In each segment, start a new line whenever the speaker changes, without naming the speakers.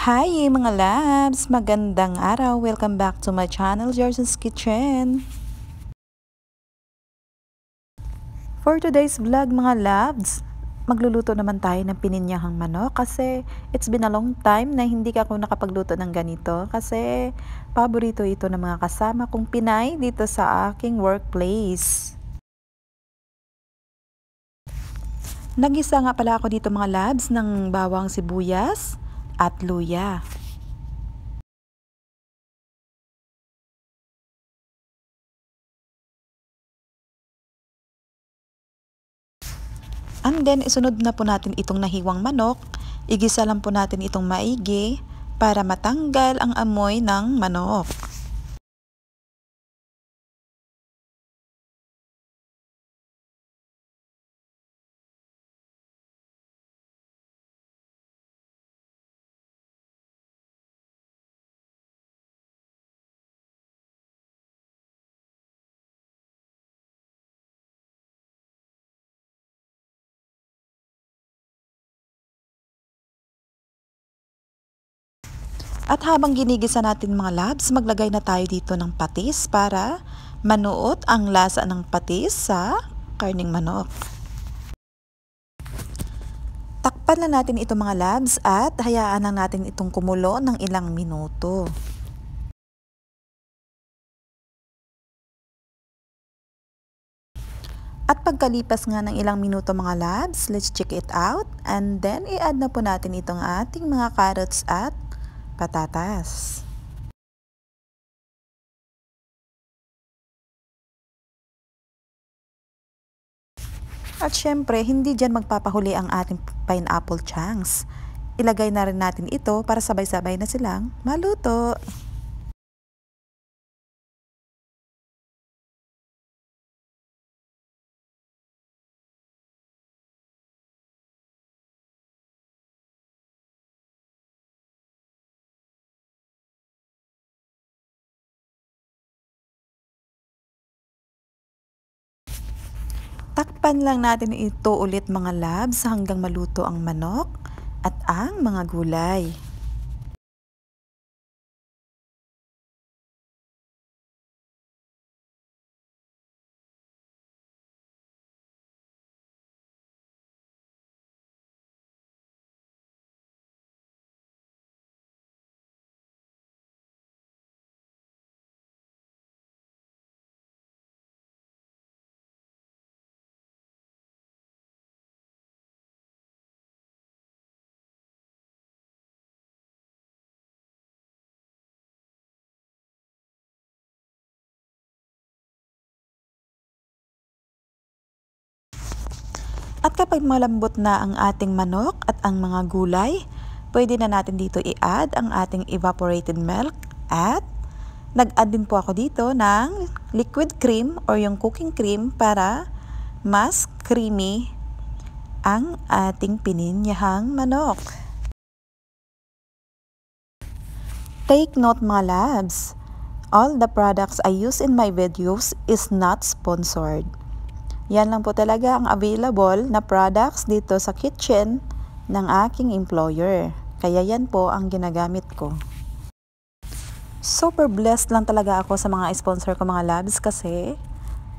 Hi mga labs! Magandang araw! Welcome back to my channel, George's Kitchen! For today's vlog mga labs, magluluto naman tayo ng pininyahang manok kasi it's been a long time na hindi ako nakapagluto ng ganito kasi paborito ito ng mga kasama kong Pinay dito sa aking workplace. Nagisa nga pala ako dito mga labs ng bawang sibuyas at luya. And then, isunod na po natin itong nahiwang manok. Igisa lang po natin itong maigi para matanggal ang amoy ng manok. At habang ginigisa natin mga labs, maglagay na tayo dito ng patis para manuot ang lasa ng patis sa karning manok. Takpan na natin ito mga labs at hayaan lang natin itong kumulo ng ilang minuto. At pagkalipas nga ng ilang minuto mga labs, let's check it out. And then, i-add na po natin itong ating mga carrots at patatas. At syempre, hindi dyan magpapahuli ang ating pineapple chunks. Ilagay na rin natin ito para sabay-sabay na silang maluto. Takpan lang natin ito ulit mga labs hanggang maluto ang manok at ang mga gulay. At kapag malambot na ang ating manok at ang mga gulay, pwede na natin dito i-add ang ating evaporated milk at nag-add din po ako dito ng liquid cream or yung cooking cream para mas creamy ang ating pininyahang manok. Take note mga labs, all the products I use in my videos is not sponsored. Yan lang po talaga ang available na products dito sa kitchen ng aking employer. Kaya yan po ang ginagamit ko. Super blessed lang talaga ako sa mga sponsor ko mga labs kasi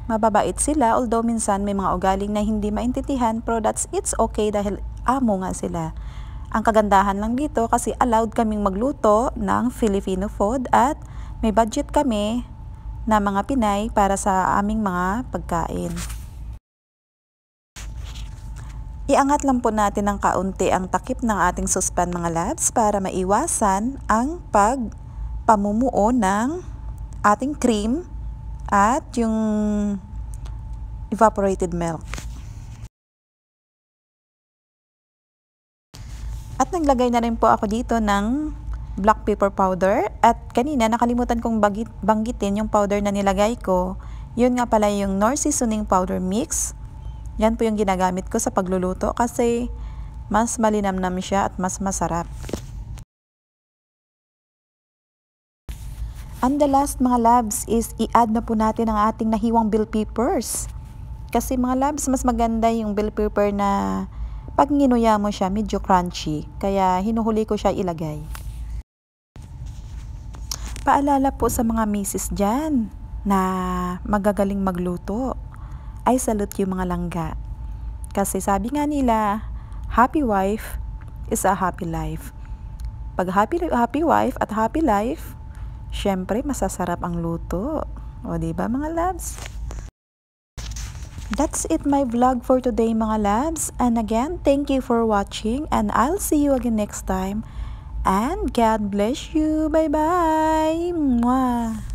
mababait sila, although minsan may mga ugaling na hindi maintindihan, pero it's okay dahil amo nga sila. Ang kagandahan lang dito kasi allowed kaming magluto ng Filipino food at may budget kami na mga Pinay para sa aming mga pagkain. Iangat lang po natin ng kaunti ang takip ng ating saucepan mga labs para maiwasan ang pagpamumuo ng ating cream at yung evaporated milk. At naglagay na rin po ako dito ng black pepper powder at kanina nakalimutan kong banggitin yung powder na nilagay ko. Yun nga pala yung Knorr seasoning powder mix. Yan po yung ginagamit ko sa pagluluto kasi mas malinamnam siya at mas masarap. And the last mga labs is i-add na po natin ang ating nahiwang bell peppers. Kasi mga labs, mas maganda yung bell pepper na pag nginuya mo siya medyo crunchy. Kaya hinuhuli ko siya ilagay. Paalala po sa mga misis dyan na magagaling magluto. I salute yung mga langga. Kasi sabi nga nila, happy wife is a happy life. Pag happy wife at happy life, syempre masasarap ang luto. O diba mga loves? That's it my vlog for today mga loves. And again, thank you for watching and I'll see you again next time. And God bless you. Bye-bye. Mwah.